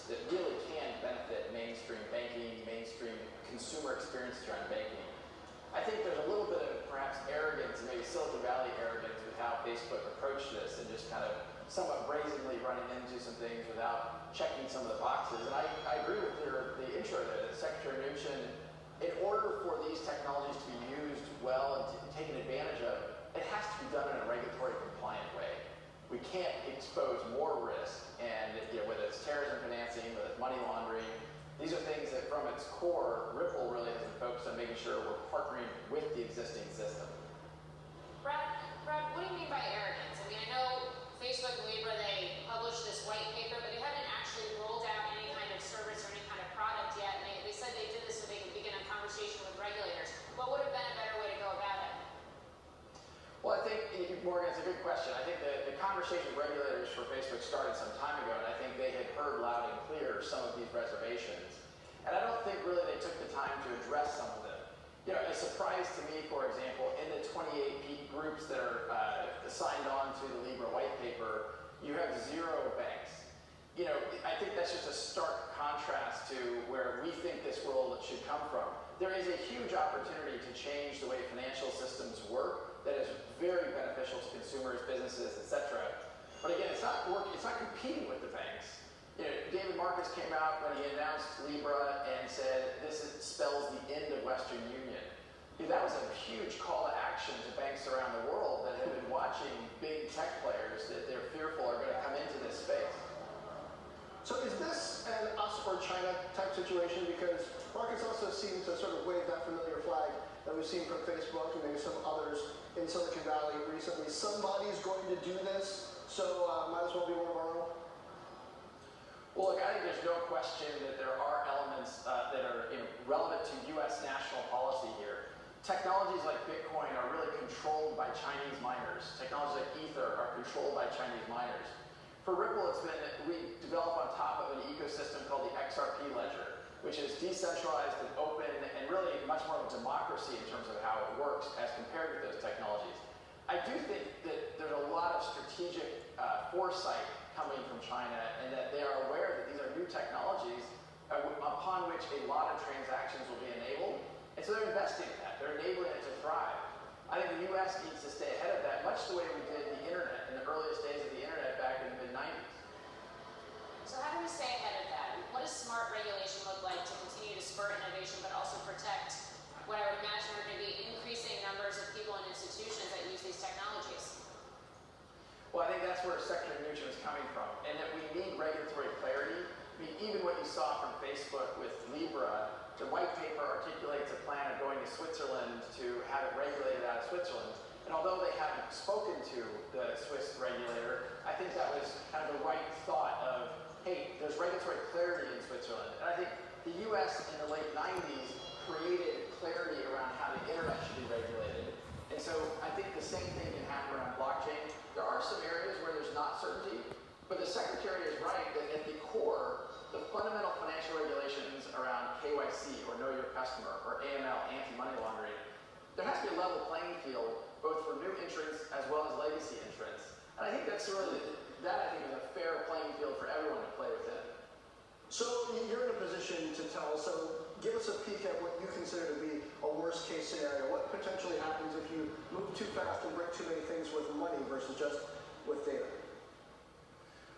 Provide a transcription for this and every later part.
that really can benefit mainstream banking, mainstream consumer experiences around banking. I think there's a little bit of perhaps arrogance, maybe Silicon Valley arrogance, with how Facebook approached this and just kind of somewhat brazenly running into some things without checking some of the boxes. And I agree with the intro there that Secretary Mnuchin, in order for these technologies to be used well and taken advantage of, it has to be done in a regulatory compliant way. We can't expose more risk, and whether it's terrorism financing, whether it's money laundering, these are things that from its core, Ripple really has been focused on making sure we're partnering with the existing system. Brad, what do you mean by arrogance? I mean, I know Facebook and Libra, they published this white paper, but they haven't actually rolled out any kind of service or any kind of product yet. And they said they did this so they could begin a conversation with regulators. What would have been a better way to go about it? Well, I think, Morgan, it's a good question. I think the conversation with regulators for Facebook started some time ago, and I think they had heard loud and clear some of these reservations. And I don't think really they took the time to address some of them. A surprise to me, for example, in the 28 groups that are signed on to the Libra white paper, you have 0 banks. I think that's just a stark contrast to where we think this world should come from. There is a huge opportunity to change the way financial systems work that is very beneficial to consumers, businesses, etc. But again, it's not competing with the banks. David Marcus came out when he announced Libra and said this spells the end of Western Union. That was a huge call to action to banks around the world that have been watching big tech players that they're fearful are going to come into this space. So is this an us or China type situation? Because markets also seem to sort of wave that familiar flag that we've seen from Facebook and maybe some others in Silicon Valley recently. Somebody's going to do this, so might as well be one of our own. Well, look, I think there's no question that there are elements that are relevant to U.S. national policy here. Technologies like Bitcoin are really controlled by Chinese miners. Technologies like Ether are controlled by Chinese miners. For Ripple, we develop on top of an ecosystem called the XRP ledger, which is decentralized and open and really much more of a democracy in terms of how it works as compared with those technologies. I do think that there's a lot of strategic foresight coming from China, and that they are aware that these are new technologies upon which a lot of transactions will be enabled, and so they're investing in that. They're enabling it to thrive. I think the U.S. needs to stay ahead of that, much the way we did the internet in the earliest days of the internet back in the mid-90s. So how do we stay ahead of that? What does smart regulation look like to continue to spur innovation, but also protect what I would imagine are going to be increasing numbers of people and institutions that use these technologies? Well, I think that's where Secretary Mnuchin is coming from, and that we need regulatory clarity. I mean, even what you saw from Facebook with Libra, the white paper articulates a plan of going to Switzerland to have it regulated out of Switzerland. And although they haven't spoken to the Swiss regulator, I think that was kind of the right thought of, hey, there's regulatory clarity in Switzerland. And I think the U.S. in the late 90s created clarity around how the internet should be regulated. And so I think the same thing can happen around blockchain. There are some areas where there's not certainty, but the Secretary is right that at the core, the fundamental financial regulations around KYC or Know Your Customer or AML, anti-money laundering, there has to be a level playing field both for new entrants as well as legacy entrants. And I think that's really, that I think is a fair playing field for everyone to play within. So you're in a position to tell us, so give us a peek at what you consider to be a worst case scenario. What potentially happens if you move too fast and break too many things with money versus just with data?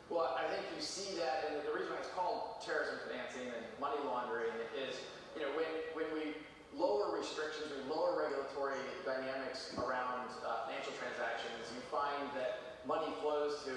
Well, I think you see that, and the reason why it's called terrorism financing and money laundering is, when we lower restrictions, we lower regulatory dynamics around financial transactions, you find that money flows to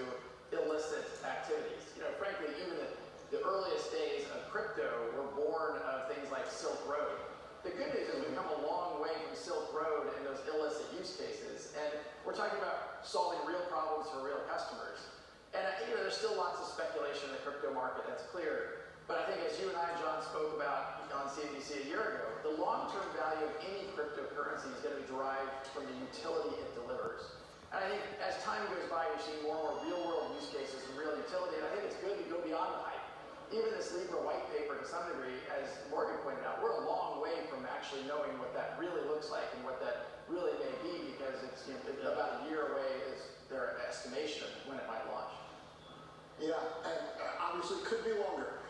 illicit activities. Frankly, even the earliest days of crypto were born of things like Silk Road. The good news is we've come a long way from Silk Road and those illicit use cases, and we're talking about solving real problems for real customers. And there's still lots of speculation in the crypto market, that's clear. But I think as you and I, John, spoke about on CNBC a year ago, the long-term value of any cryptocurrency is going to be derived from the utility it delivers. And I think as time goes by, you're seeing more and more real-world use cases and real utility, and I think it's good to go beyond the hype. Even this Libra white paper, to some degree, as Morgan pointed out, we're a long way from actually knowing what that really looks like and what that really may be, because it's about a year away is their estimation of when it might launch. Yeah, and obviously it could be longer.